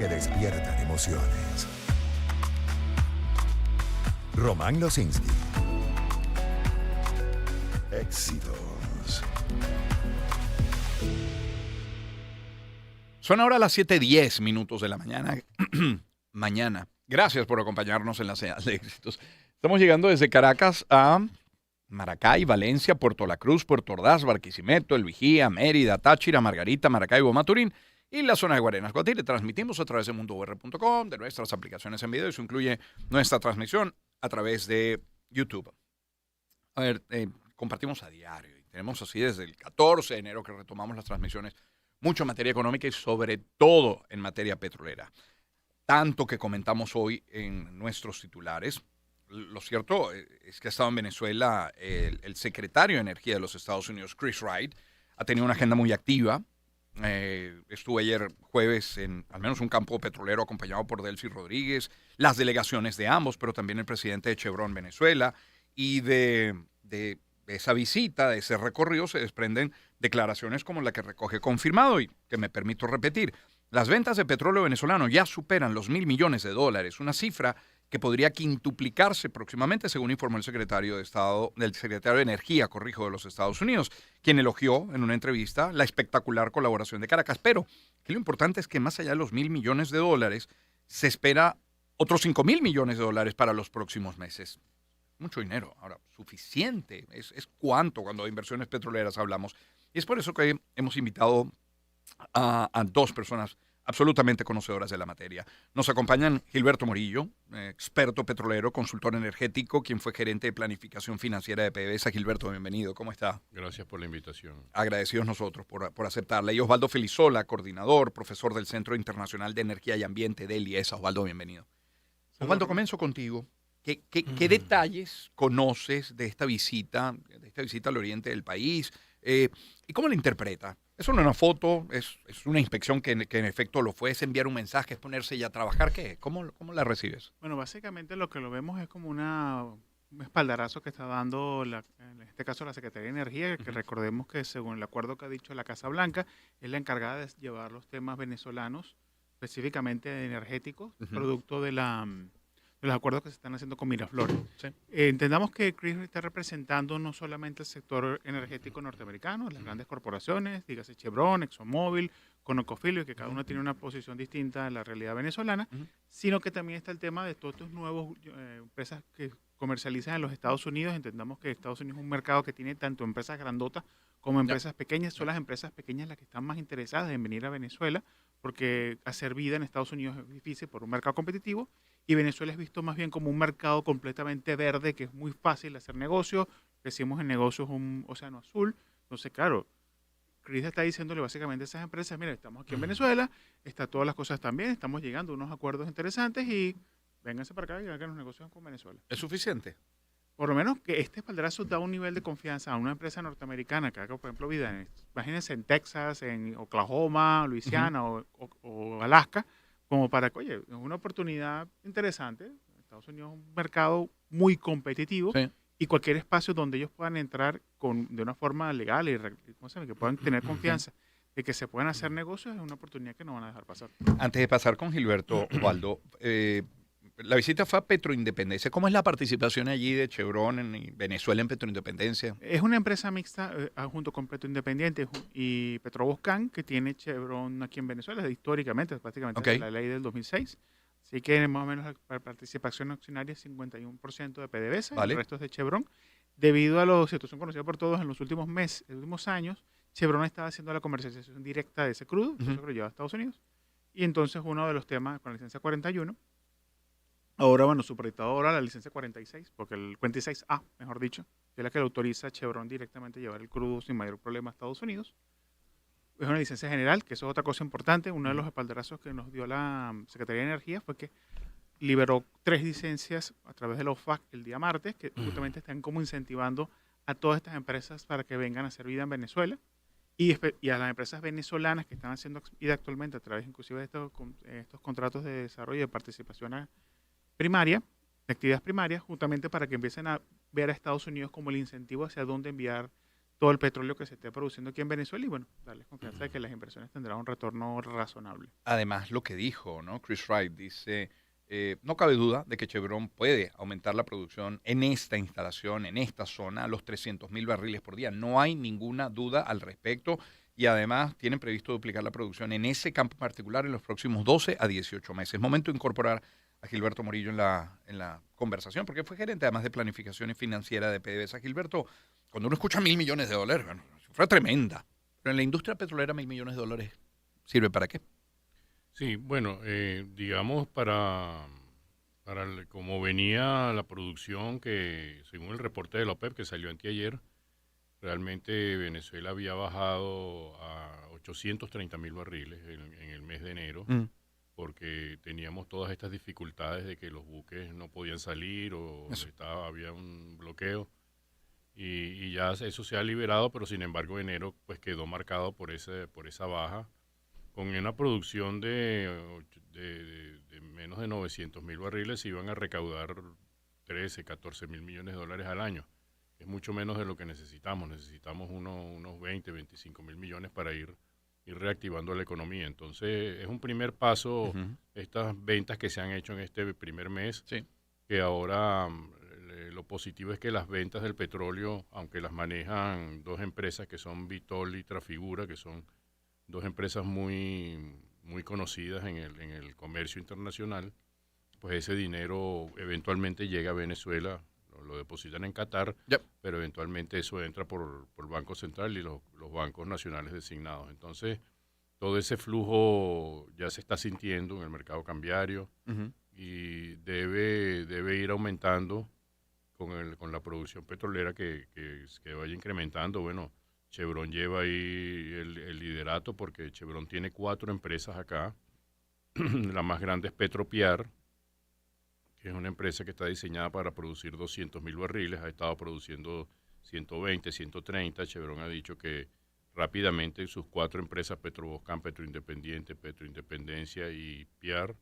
que despiertan emociones. Román Losinski. Éxitos. Son ahora las 7:10 de la mañana. Gracias por acompañarnos en la señal de éxitos. Estamos llegando desde Caracas a Maracay, Valencia, Puerto La Cruz, Puerto Ordaz, Barquisimeto, El Vigía, Mérida, Táchira, Margarita, Maracaibo, Maturín y la zona de Guarenas. Guatire, transmitimos a través de mundour.com, de nuestras aplicaciones en video. Eso incluye nuestra transmisión a través de YouTube. A ver, compartimos a diario. Y tenemos así desde el 14 de enero que retomamos las transmisiones. Mucho en materia económica y sobre todo en materia petrolera. Tanto que comentamos hoy en nuestros titulares. Lo cierto es que ha estado en Venezuela el secretario de Energía de los Estados Unidos, Chris Wright, ha tenido una agenda muy activa. Estuve ayer jueves en al menos un campo petrolero acompañado por Delcy Rodríguez, las delegaciones de ambos, pero también el presidente de Chevron Venezuela. Y de esa visita, de ese recorrido, se desprenden declaraciones como la que recoge confirmado y que me permito repetir. Las ventas de petróleo venezolano ya superan los $1,000 millones, una cifra que podría quintuplicarse próximamente, según informó el secretario de Estado, del secretario de Energía, de los Estados Unidos, quien elogió en una entrevista la espectacular colaboración de Caracas. Pero que lo importante es que más allá de los $1,000 millones, se espera otros $5,000 millones para los próximos meses. Mucho dinero. Ahora, suficiente. Es cuánto cuando de inversiones petroleras hablamos. Y es por eso que hemos invitado a dos personas absolutamente conocedoras de la materia. Nos acompañan Gilberto Morillo, experto petrolero, consultor energético, quien fue gerente de planificación financiera de PDVSA. Gilberto, bienvenido. ¿Cómo está? Gracias por la invitación. Agradecidos nosotros por aceptarla. Y Osvaldo Felizola, coordinador, profesor del Centro Internacional de Energía y Ambiente del IESA. Osvaldo, bienvenido. Osvaldo, comienzo contigo. ¿Qué detalles conoces de esta visita al oriente del país? ¿Y cómo la interpreta? Es una foto, es una inspección que en efecto lo fue, es enviar un mensaje, es ponerse ya a trabajar. ¿Qué? ¿Cómo la recibes? Bueno, básicamente lo que lo vemos es como un espaldarazo que está dando, en este caso, la Secretaría de Energía, que recordemos que según el acuerdo que ha dicho la Casa Blanca, es la encargada de llevar los temas venezolanos, específicamente energéticos, producto de los acuerdos que se están haciendo con Miraflores. Sí. Entendamos que Chris está representando no solamente el sector energético norteamericano, las grandes corporaciones, dígase Chevron, ExxonMobil, ConocoPhillips, que cada uno tiene una posición distinta en la realidad venezolana, sino que también está el tema de todos estos nuevos empresas que comercializan en los Estados Unidos. Entendamos que Estados Unidos es un mercado que tiene tanto empresas grandotas como empresas pequeñas. Son las empresas pequeñas las que están más interesadas en venir a Venezuela, porque hacer vida en Estados Unidos es difícil por un mercado competitivo, y Venezuela es visto más bien como un mercado completamente verde, que es muy fácil hacer negocios. Decimos en negocios un océano azul. Entonces, claro, Chris está diciéndole básicamente a esas empresas: mira, estamos aquí en Venezuela, todas las cosas están bien, estamos llegando a unos acuerdos interesantes y vénganse para acá y hagan los negocios con Venezuela. ¿Es suficiente? Por lo menos que este espaldarazo da un nivel de confianza a una empresa norteamericana que haga, por ejemplo, vida imagínense en Texas, en Oklahoma, Luisiana o Alaska, como para que, oye, es una oportunidad interesante. Estados Unidos es un mercado muy competitivo, y cualquier espacio donde ellos puedan entrar de una forma legal y que puedan tener confianza de que se puedan hacer negocios, es una oportunidad que no van a dejar pasar. Antes de pasar con Gilberto, Osvaldo, la visita fue a Petroindependencia. ¿Cómo es la participación allí de Chevron en Venezuela en Petroindependencia? Es una empresa mixta junto con Petroindependiente y Petroboscan, que tiene Chevron aquí en Venezuela históricamente, prácticamente desde la ley del 2006. Así que más o menos la participación accionaria es 51% de PDVSA, y el resto es de Chevron. Debido a la situación conocida por todos en los últimos años, Chevron estaba haciendo la comercialización directa de ese crudo, eso lo lleva a Estados Unidos. Y entonces uno de los temas con la licencia 41, ahora, bueno, supeditado ahora a la licencia 46, porque el 46A, mejor dicho, es la que le autoriza a Chevron directamente llevar el crudo sin mayor problema a Estados Unidos. Es una licencia general, que eso es otra cosa importante. Uno de los espaldarazos que nos dio la Secretaría de Energía fue que liberó 3 licencias a través de la OFAC el día martes, que justamente están como incentivando a todas estas empresas para que vengan a hacer vida en Venezuela, y a las empresas venezolanas que están haciendo vida actualmente a través inclusive de estos contratos de desarrollo y de participación primaria, de actividades primarias, justamente para que empiecen a ver a Estados Unidos como el incentivo hacia dónde enviar todo el petróleo que se esté produciendo aquí en Venezuela y bueno, darles confianza de que las inversiones tendrán un retorno razonable. Además, lo que dijo, ¿no? Chris Wright dice, no cabe duda de que Chevron puede aumentar la producción en esta instalación, en esta zona, a los 300,000 barriles por día. No hay ninguna duda al respecto. Y además tienen previsto duplicar la producción en ese campo particular en los próximos 12 a 18 meses. Momento de incorporar a Gilberto Morillo en la conversación, porque fue gerente además de planificación y financiera de PDVSA. Gilberto, cuando uno escucha $1.000 millones, bueno, fue tremenda. Pero en la industria petrolera $1.000 millones ¿sirve para qué? Sí, bueno, digamos como venía la producción que según el reporte de la OPEP que salió anteayer, realmente Venezuela había bajado a 830,000 barriles en el mes de enero, porque teníamos todas estas dificultades de que los buques no podían salir o había un bloqueo. Y ya eso se ha liberado, pero sin embargo enero pues quedó marcado por esa baja, con una producción de menos de 900,000 barriles. Se iban a recaudar 13, 14,000 millones de dólares al año. Es mucho menos de lo que necesitamos. Necesitamos unos 20, 25,000 millones para ir reactivando la economía. Entonces, es un primer paso, estas ventas que se han hecho en este primer mes, que ahora lo positivo es que las ventas del petróleo, aunque las manejan dos empresas que son Vitol y Trafigura, que son dos empresas muy, muy conocidas en el comercio internacional, pues ese dinero eventualmente llega a Venezuela, lo depositan en Qatar, pero eventualmente eso entra por el Banco Central y los bancos nacionales designados. Entonces, todo ese flujo ya se está sintiendo en el mercado cambiario y debe ir aumentando con la producción petrolera que vaya incrementando. Bueno, Chevron lleva ahí el liderato porque Chevron tiene 4 empresas acá. La más grande es Petropiar, que es una empresa que está diseñada para producir 200,000 barriles, ha estado produciendo 120, 130. Chevron ha dicho que rápidamente sus 4 empresas, Petroboscan, Petroindependiente, Petroindependencia y Piar,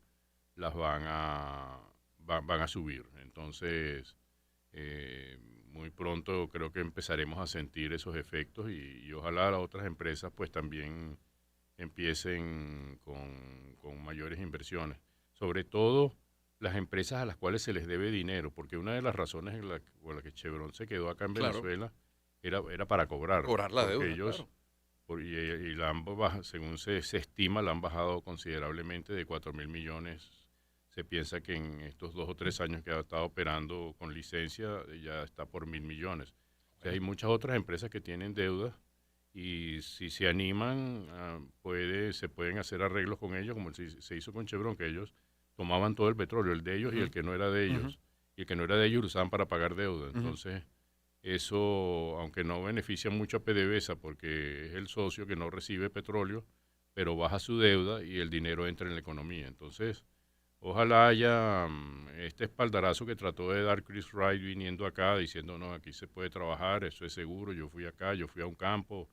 las van a subir. Entonces, muy pronto creo que empezaremos a sentir esos efectos y ojalá las otras empresas pues también empiecen con mayores inversiones. Sobre todo las empresas a las cuales se les debe dinero, porque una de las razones por la que Chevron se quedó acá en Venezuela era para cobrar. Cobrar la deuda, ellos, y la han según se estima, la han bajado considerablemente de 4,000 millones. Se piensa que en estos 2 o 3 años que ha estado operando con licencia ya está por 1,000 millones. O sea, hay muchas otras empresas que tienen deudas y si se animan, se pueden hacer arreglos con ellos, como se hizo con Chevron, que ellos tomaban todo el petróleo, el de ellos y el que no era de ellos. Y el que no era de ellos lo usaban para pagar deuda. Entonces, eso, aunque no beneficia mucho a PDVSA porque es el socio que no recibe petróleo, pero baja su deuda y el dinero entra en la economía. Entonces, ojalá haya este espaldarazo que trató de dar Chris Wright viniendo acá, diciendo, no, aquí se puede trabajar, eso es seguro, yo fui acá, yo fui a un campo,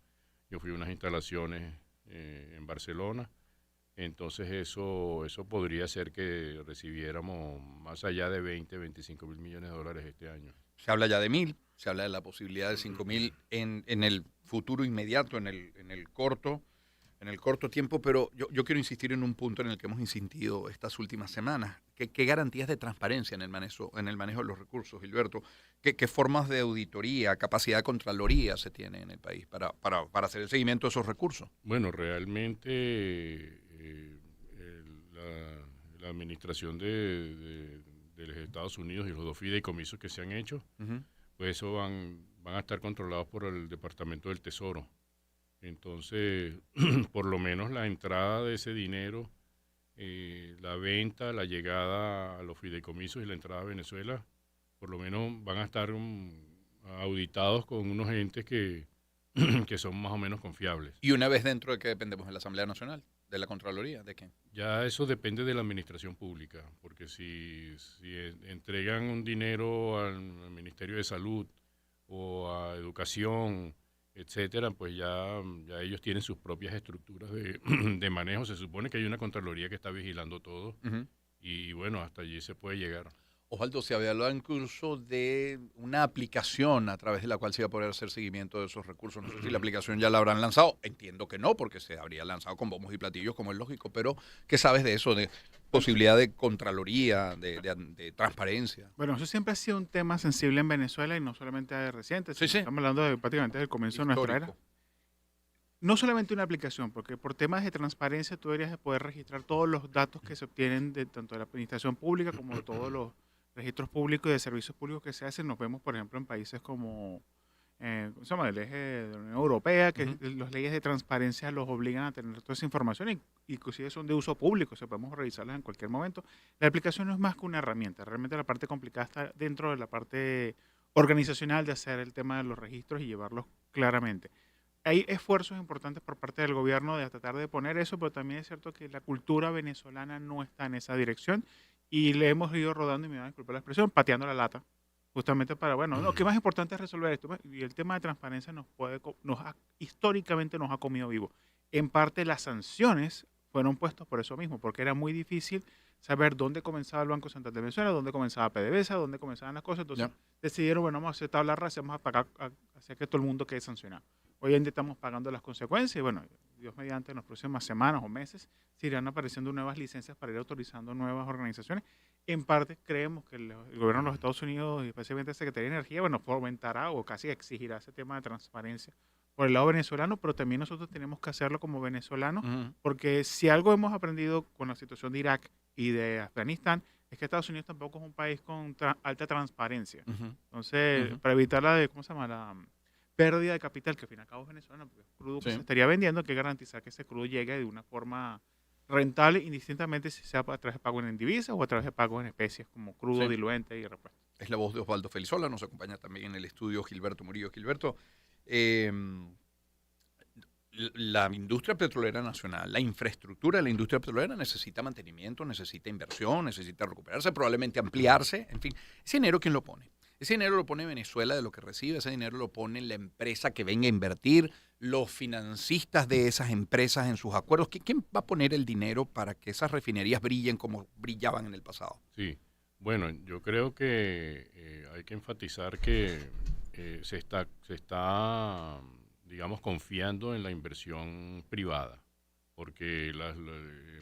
yo fui a unas instalaciones en Barcelona. Entonces eso podría ser que recibiéramos más allá de 20, 25,000 millones de dólares este año. Se habla ya de 1,000, se habla de la posibilidad de 5,000 en el futuro inmediato, en el corto tiempo, pero yo quiero insistir en un punto en el que hemos insistido estas últimas semanas. ¿Qué garantías de transparencia en el manejo de los recursos, Gilberto? ¿Qué formas de auditoría, capacidad de contraloría se tiene en el país para hacer el seguimiento de esos recursos? Bueno, realmente la administración de los Estados Unidos y los 2 fideicomisos que se han hecho, pues eso van a estar controlados por el Departamento del Tesoro. Entonces, por lo menos la entrada de ese dinero, la venta, la llegada a los fideicomisos y la entrada a Venezuela, por lo menos van a estar auditados con unos entes que son más o menos confiables. Y una vez dentro, ¿de qué dependemos? ¿De la Asamblea Nacional? ¿De la Contraloría? ¿De qué? Ya eso depende de la administración pública, porque si entregan un dinero al Ministerio de Salud o a Educación, etcétera, pues ya ellos tienen sus propias estructuras de manejo. Se supone que hay una Contraloría que está vigilando todo y bueno, hasta allí se puede llegar. Osvaldo, se había hablado incluso de una aplicación a través de la cual se iba a poder hacer seguimiento de esos recursos. No sé si la aplicación ya la habrán lanzado. Entiendo que no, porque se habría lanzado con bombos y platillos, como es lógico. Pero, ¿qué sabes de eso? De posibilidad de contraloría, de transparencia. Bueno, eso siempre ha sido un tema sensible en Venezuela y no solamente de reciente. Sí, sí. Estamos hablando de prácticamente del comienzo de nuestra era. Histórico. No solamente una aplicación, porque por temas de transparencia tú deberías de poder registrar todos los datos que se obtienen de tanto de la administración pública como de todos los registros públicos y de servicios públicos que se hacen. Nos vemos, por ejemplo, en países como ¿cómo se llama? El eje de la Unión Europea, que las leyes de transparencia los obligan a tener toda esa información, y inclusive son de uso público, o sea, podemos revisarlas en cualquier momento. La aplicación no es más que una herramienta, realmente la parte complicada está dentro de la parte organizacional de hacer el tema de los registros y llevarlos claramente. Hay esfuerzos importantes por parte del gobierno de tratar de poner eso, pero también es cierto que la cultura venezolana no está en esa dirección y le hemos ido rodando, y me van a disculpar la expresión, pateando la lata, justamente para, bueno, lo que más importante es resolver esto. Y el tema de transparencia históricamente nos ha comido vivo. En parte las sanciones fueron puestas por eso mismo, porque era muy difícil saber dónde comenzaba el Banco Central de Venezuela, dónde comenzaba PDVSA, dónde comenzaban las cosas. Entonces decidieron, bueno, vamos a hacer tabla rasa, vamos a pagar, hacer que todo el mundo quede sancionado. Hoy en día estamos pagando las consecuencias y, bueno, Dios mediante, en las próximas semanas o meses se irán apareciendo nuevas licencias para ir autorizando nuevas organizaciones. En parte creemos que el gobierno de los Estados Unidos, y especialmente la Secretaría de Energía, bueno, fomentará o casi exigirá ese tema de transparencia por el lado venezolano, pero también nosotros tenemos que hacerlo como venezolanos, porque si algo hemos aprendido con la situación de Irak y de Afganistán, es que Estados Unidos tampoco es un país con alta transparencia. Entonces, para evitar ¿cómo se llama? La pérdida de capital, que al fin y al cabo es venezolano, porque es crudo que se estaría vendiendo, hay que garantizar que ese crudo llegue de una forma rentable, indistintamente si sea a través de pago en divisas o a través de pago en especies como crudo, diluente y repuesto. Es la voz de Osvaldo Felizola, nos acompaña también en el estudio Gilberto Murillo. Gilberto, la industria petrolera nacional, la infraestructura de la industria petrolera necesita mantenimiento, necesita inversión, necesita recuperarse, probablemente ampliarse, en fin. ¿Ese dinero quién lo pone? Ese dinero lo pone Venezuela de lo que recibe, ese dinero lo pone la empresa que venga a invertir, los financistas de esas empresas en sus acuerdos. ¿Quién va a poner el dinero para que esas refinerías brillen como brillaban en el pasado? Sí, bueno, yo creo que hay que enfatizar que se está, digamos, confiando en la inversión privada, porque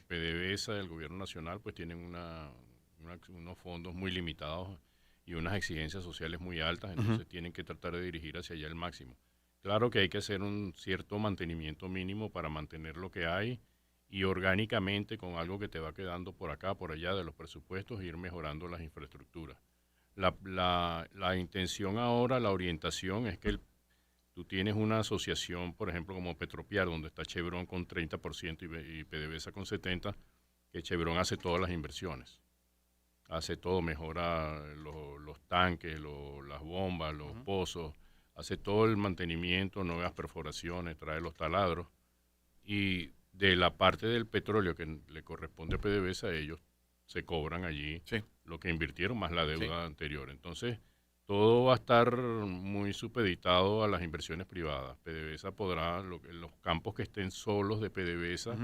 PDVSA del gobierno nacional pues tienen unos fondos muy limitados y unas exigencias sociales muy altas, entonces tienen que tratar de dirigir hacia allá el máximo. Claro que hay que hacer un cierto mantenimiento mínimo para mantener lo que hay y orgánicamente con algo que te va quedando por acá, por allá de los presupuestos, ir mejorando las infraestructuras. La intención ahora, la orientación es que tú tienes una asociación, por ejemplo, como Petropiar, donde está Chevron con 30% y PDVSA con 70%, que Chevron hace todas las inversiones. Hace todo, mejora los tanques, las bombas, los pozos, hace todo el mantenimiento, nuevas perforaciones, trae los taladros. Y de la parte del petróleo que le corresponde a PDVSA, ellos se cobran allí lo que invirtieron más la deuda anterior. Entonces, todo va a estar muy supeditado a las inversiones privadas. PDVSA podrá, los campos que estén solos de PDVSA,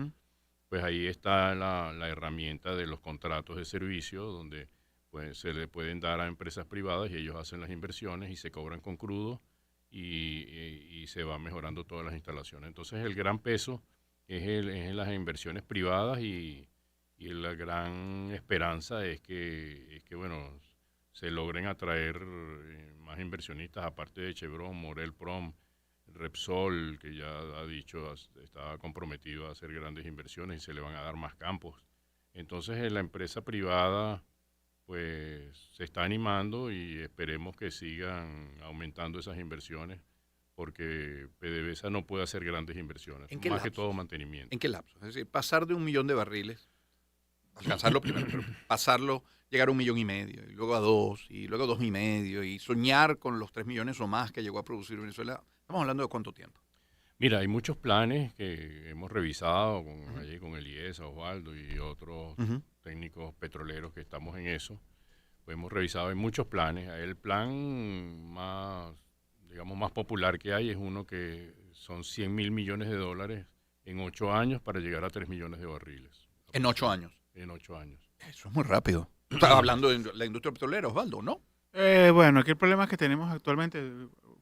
pues ahí está la herramienta de los contratos de servicio, donde pues, se le pueden dar a empresas privadas y ellos hacen las inversiones y se cobran con crudo y se va mejorando todas las instalaciones. Entonces el gran peso es en las inversiones privadas y la gran esperanza es que bueno, se logren atraer más inversionistas, aparte de Chevron, Morel Prom, Repsol, que ya ha dicho, está comprometido a hacer grandes inversiones y se le van a dar más campos. Entonces la empresa privada pues se está animando y esperemos que sigan aumentando esas inversiones porque PDVSA no puede hacer grandes inversiones, más lapso? Que todo mantenimiento. ¿En qué lapso? Es decir, pasar de 1 millón de barriles, alcanzarlo primero, pero pasarlo, llegar a 1,5 millones, y luego a 2, y luego a 2,5 millones, y soñar con los 3 millones o más que llegó a producir Venezuela. ¿Estamos hablando de cuánto tiempo? Mira, hay muchos planes que hemos revisado allí con el IESA, Osvaldo y otros técnicos petroleros que estamos en eso. Pues hemos revisado, hay muchos planes. El plan más, digamos, más popular que hay es uno que son 100,000 millones de dólares en 8 años para llegar a 3 millones de barriles. ¿En 8 años? En 8 años. Eso es muy rápido. Estaba hablando de la industria petrolera, Osvaldo, ¿no? Bueno, aquí el problema que tenemos actualmente,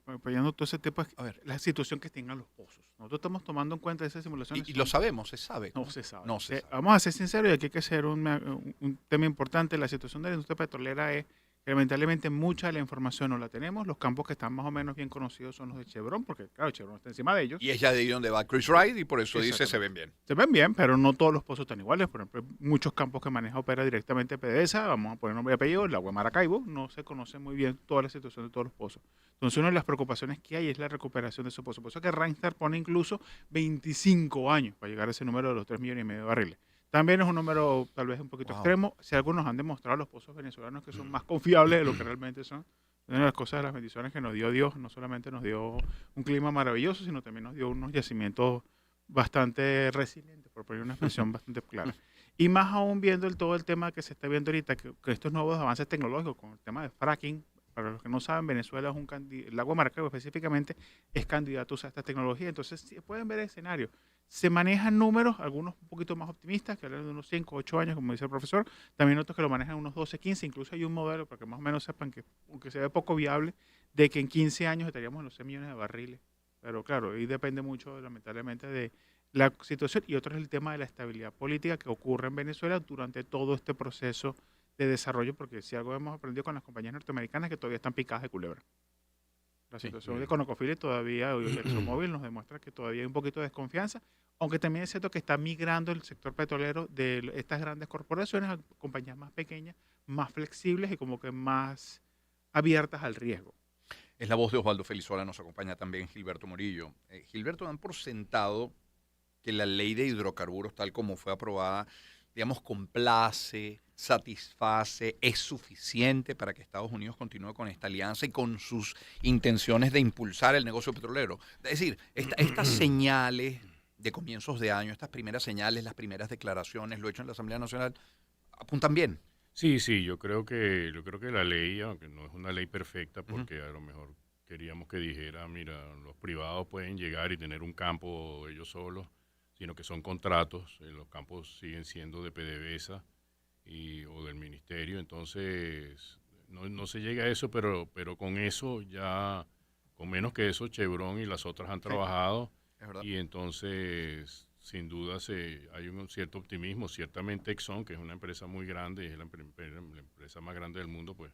apoyando todo ese tipo, es A ver. la situación que tengan los pozos. Nosotros estamos tomando en cuenta esas simulaciones. Y lo sabemos, se sabe. No se sabe. No se sabe. Vamos a ser sinceros y aquí hay que ser un tema importante. La situación de la industria petrolera es que lamentablemente mucha de la información no la tenemos. Los campos que están más o menos bien conocidos son los de Chevron, porque claro, Chevron está encima de ellos. Y es ya de ahí donde va Chris Wright y por eso dice se ven bien. Se ven bien, pero no todos los pozos están iguales. Por ejemplo, muchos campos que maneja opera directamente PDVSA, vamos a poner nombre y apellido, el agua de Maracaibo, no se conoce muy bien toda la situación de todos los pozos. Entonces, una de las preocupaciones que hay es la recuperación de esos pozos. Por eso que Randstad pone incluso 25 años para llegar a ese número de los 3,5 millones de barriles. También es un número tal vez un poquito extremo. Si algunos han demostrado los pozos venezolanos que son más confiables de lo que realmente son. Una de las cosas, de las bendiciones que nos dio Dios, no solamente nos dio un clima maravilloso, sino también nos dio unos yacimientos bastante resilientes, por poner una expresión bastante clara. Y más aún viendo todo el tema que se está viendo ahorita, que estos nuevos avances tecnológicos, con el tema de fracking, para los que no saben, Venezuela es el agua de Maracaibo específicamente es candidato a esta tecnología. Entonces, pueden ver el escenario. Se manejan números, algunos un poquito más optimistas, que hablan de unos 5 o 8 años, como dice el profesor. También otros que lo manejan unos 12, 15. Incluso hay un modelo, para que más o menos sepan que, aunque se ve poco viable, de que en 15 años estaríamos en los 6 millones de barriles. Pero claro, ahí depende mucho, lamentablemente, de la situación. Y otro es el tema de la estabilidad política que ocurre en Venezuela durante todo este proceso de desarrollo, porque si algo hemos aprendido con las compañías norteamericanas que todavía están picadas de culebra. La situación de ConocoPhillips todavía, o ExxonMobil nos demuestra que todavía hay un poquito de desconfianza, aunque también es cierto que está migrando el sector petrolero de estas grandes corporaciones a compañías más pequeñas, más flexibles y como que más abiertas al riesgo. Es la voz de Osvaldo Felizuela, nos acompaña también Gilberto Murillo. Gilberto, dan por sentado que la ley de hidrocarburos, tal como fue aprobada, digamos, complace, satisface, es suficiente para que Estados Unidos continúe con esta alianza y con sus intenciones de impulsar el negocio petrolero. Es decir, estas señales de comienzos de año, estas primeras señales, las primeras declaraciones, lo hecho en la Asamblea Nacional, apuntan bien. Sí, yo creo que la ley, aunque no es una ley perfecta, porque a lo mejor queríamos que dijera, mira, los privados pueden llegar y tener un campo ellos solos, sino que son contratos, los campos siguen siendo de PDVSA o del ministerio, entonces no se llega a eso, pero con eso ya, con menos que eso, Chevron y las otras han trabajado, y entonces sin duda hay un cierto optimismo. Ciertamente Exxon, que es una empresa muy grande, es la empresa más grande del mundo, pues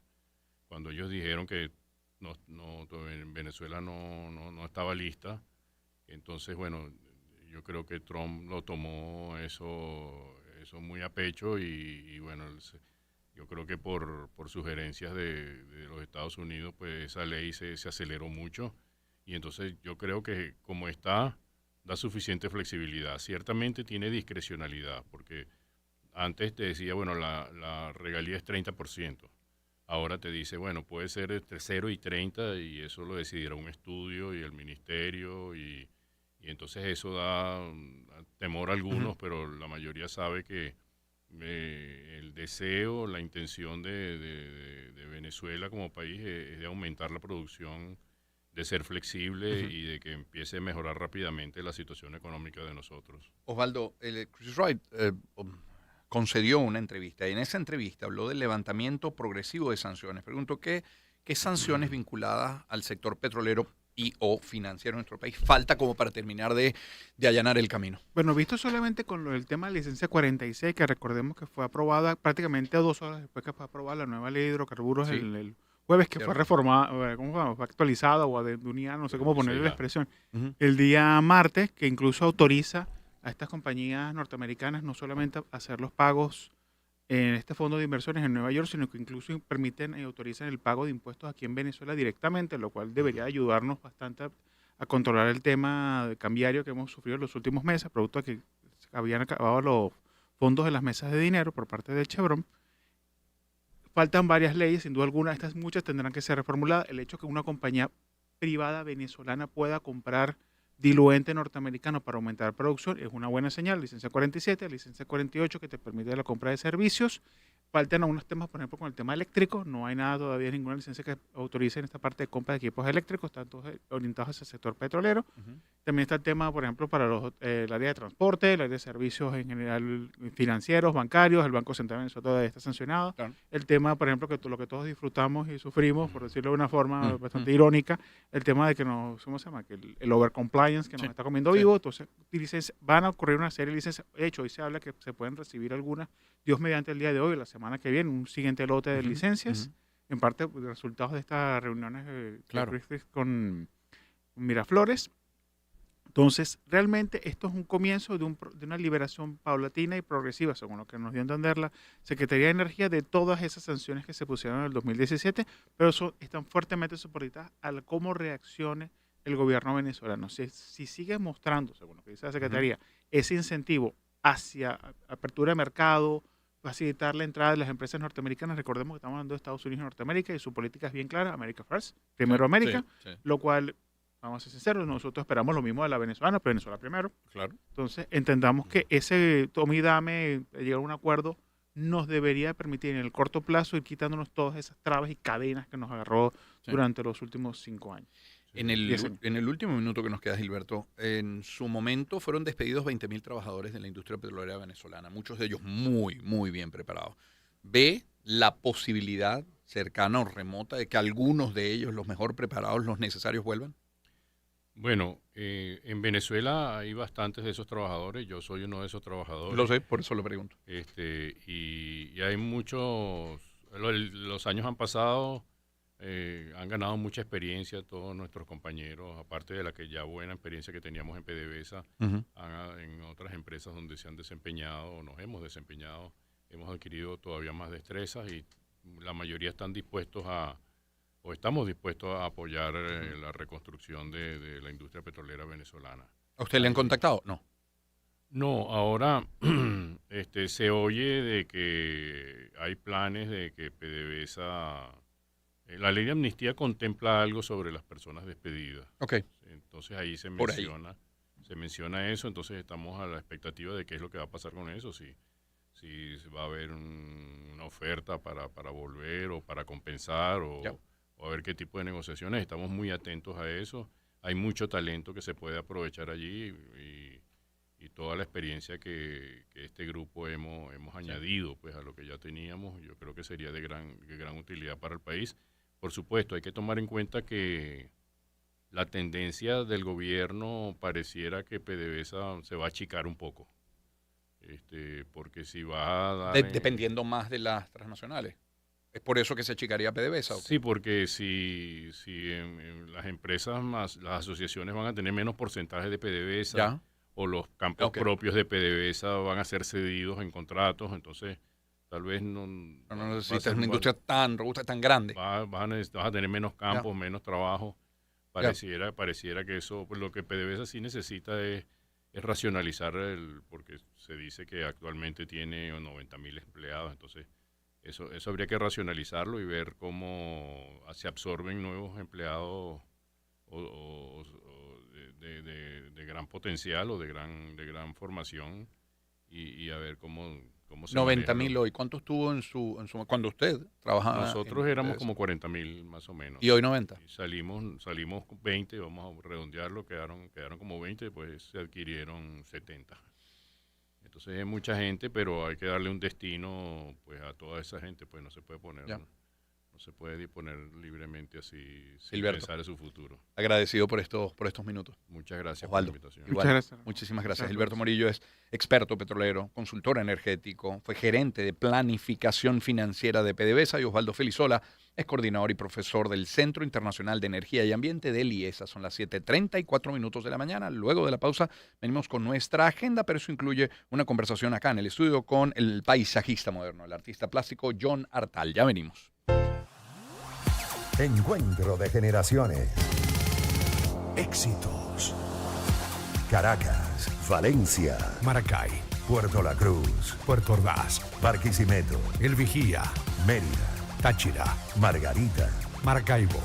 cuando ellos dijeron que en Venezuela no estaba lista, entonces bueno, yo creo que Trump lo tomó eso muy a pecho y bueno, yo creo que por sugerencias de los Estados Unidos, pues esa ley se aceleró mucho y entonces yo creo que como está, da suficiente flexibilidad. Ciertamente tiene discrecionalidad, porque antes te decía, bueno, la regalía es 30%. Ahora te dice, bueno, puede ser entre 0 y 30 y eso lo decidirá un estudio y el ministerio y entonces eso da temor a algunos, pero la mayoría sabe que el deseo, la intención de Venezuela como país es de aumentar la producción, de ser flexible y de que empiece a mejorar rápidamente la situación económica de nosotros. Osvaldo, Chris Wright concedió una entrevista y en esa entrevista habló del levantamiento progresivo de sanciones. Pregunto, ¿qué sanciones vinculadas al sector petrolero y o financiero en nuestro país falta como para terminar de allanar el camino? Bueno, visto solamente con el tema de la licencia 46, que recordemos que fue aprobada prácticamente 2 horas después que fue aprobada la nueva ley de hidrocarburos el jueves, que fue reformada, ¿cómo fue actualizada o adendunida, no sé cómo ponerle la expresión, el día martes, que incluso autoriza a estas compañías norteamericanas no solamente a hacer los pagos en este fondo de inversiones en Nueva York, sino que incluso permiten y autorizan el pago de impuestos aquí en Venezuela directamente, lo cual debería ayudarnos bastante a controlar el tema cambiario que hemos sufrido en los últimos meses, producto de que habían acabado los fondos de las mesas de dinero por parte de Chevron. Faltan varias leyes, sin duda alguna, estas muchas tendrán que ser reformuladas. El hecho de que una compañía privada venezolana pueda comprar diluente norteamericano para aumentar producción es una buena señal. Licencia 47, licencia 48 que te permite la compra de servicios faltan algunos temas, por ejemplo, con el tema eléctrico. No hay nada todavía, ninguna licencia que autorice en esta parte de compra de equipos eléctricos, están todos orientados hacia el sector petrolero. También está el tema, por ejemplo, para el área de transporte, el área de servicios en general financieros, bancarios. El Banco Central de Venezuela todavía está sancionado. Claro. El tema, por ejemplo, lo que todos disfrutamos y sufrimos, por decirlo de una forma bastante irónica, el tema de que ¿cómo se llama? Que el overcompliance que nos está comiendo vivo. Entonces, van a ocurrir una serie de licencias. De hecho, hoy se habla que se pueden recibir algunas, Dios mediante el día de hoy, la semana que viene, un siguiente lote de licencias, en parte resultados de estas reuniones con Miraflores. Entonces, realmente esto es un comienzo de una liberación paulatina y progresiva, según lo que nos dio a entender la Secretaría de Energía, de todas esas sanciones que se pusieron en el 2017, pero están fuertemente supeditadas a cómo reaccione el gobierno venezolano. Si sigue mostrando, según lo que dice la Secretaría, ese incentivo hacia apertura de mercado, facilitar la entrada de las empresas norteamericanas. Recordemos que estamos hablando de Estados Unidos y Norteamérica y su política es bien clara, America First, primero América, lo cual, vamos a ser sinceros, nosotros esperamos lo mismo de la venezolana, pero Venezuela primero. Claro. Entonces, entendamos que ese tome y dame, llegar a un acuerdo, nos debería permitir en el corto plazo ir quitándonos todas esas trabas y cadenas que nos agarró durante los últimos 5 años. En el último minuto que nos queda, Gilberto, en su momento fueron despedidos 20.000 trabajadores de la industria petrolera venezolana, muchos de ellos muy, muy bien preparados. ¿Ve la posibilidad cercana o remota de que algunos de ellos, los mejor preparados, los necesarios, vuelvan? Bueno, en Venezuela hay bastantes de esos trabajadores, yo soy uno de esos trabajadores. Lo sé, por eso lo pregunto. Y hay muchos, los años han pasado, han ganado mucha experiencia todos nuestros compañeros, aparte de la que ya buena experiencia que teníamos en PDVSA, en otras empresas donde se han desempeñado o nos hemos desempeñado, hemos adquirido todavía más destrezas y la mayoría están dispuestos o estamos dispuestos a apoyar la reconstrucción de la industria petrolera venezolana. ¿A usted le han contactado? No. No, ahora se oye de que hay planes de que PDVSA... la ley de amnistía contempla algo sobre las personas despedidas. Okay. Entonces ahí se menciona eso, entonces estamos a la expectativa de qué es lo que va a pasar con eso, si va a haber una oferta para volver o para compensar o a ver qué tipo de negociaciones. Estamos muy atentos a eso. Hay mucho talento que se puede aprovechar allí y toda la experiencia que este grupo hemos añadido pues a lo que ya teníamos, yo creo que sería de gran utilidad para el país. Por supuesto, hay que tomar en cuenta que la tendencia del gobierno pareciera que PDVSA se va a achicar un poco, porque si va a dar... Dependiendo más de las transnacionales. ¿Es por eso que se achicaría PDVSA? Sí, porque si en las empresas más las asociaciones van a tener menos porcentaje de PDVSA o los campos propios de PDVSA van a ser cedidos en contratos, entonces tal vez no necesitas una industria tan robusta, tan grande. Vas a tener menos campos, menos trabajo. Pareciera que eso, pues lo que PDVSA sí necesita es racionalizar, porque se dice que actualmente tiene 90.000 empleados, entonces eso habría que racionalizarlo y ver cómo se absorben nuevos empleados de gran potencial o de gran formación y a ver cómo se 90.000 hoy. ¿Cuántos tuvo cuando usted trabajaba? Nosotros éramos como 40.000 más o menos. ¿Y hoy 90? Y salimos 20, vamos a redondearlo, quedaron como 20, pues se adquirieron 70. Entonces es mucha gente, pero hay que darle un destino pues a toda esa gente, pues no se puede no se puede disponer libremente así sin pensar en su futuro. Agradecido por estos minutos. Muchas gracias Osvaldo, por la invitación. Muchas gracias. Muchísimas gracias. Gilberto Morillo es experto petrolero, consultor energético, fue gerente de planificación financiera de PDVSA, y Osvaldo Felizola es coordinador y profesor del Centro Internacional de Energía y Ambiente del IESA. Son las 7:34 de la mañana. Luego de la pausa venimos con nuestra agenda, pero eso incluye una conversación acá en el estudio con el paisajista moderno, el artista plástico John Artal. Ya venimos. Encuentro de generaciones. Éxitos. Caracas, Valencia, Maracay, Puerto La Cruz, Puerto Ordaz, Barquisimeto, El Vigía, Mérida, Táchira, Margarita, Maracaibo,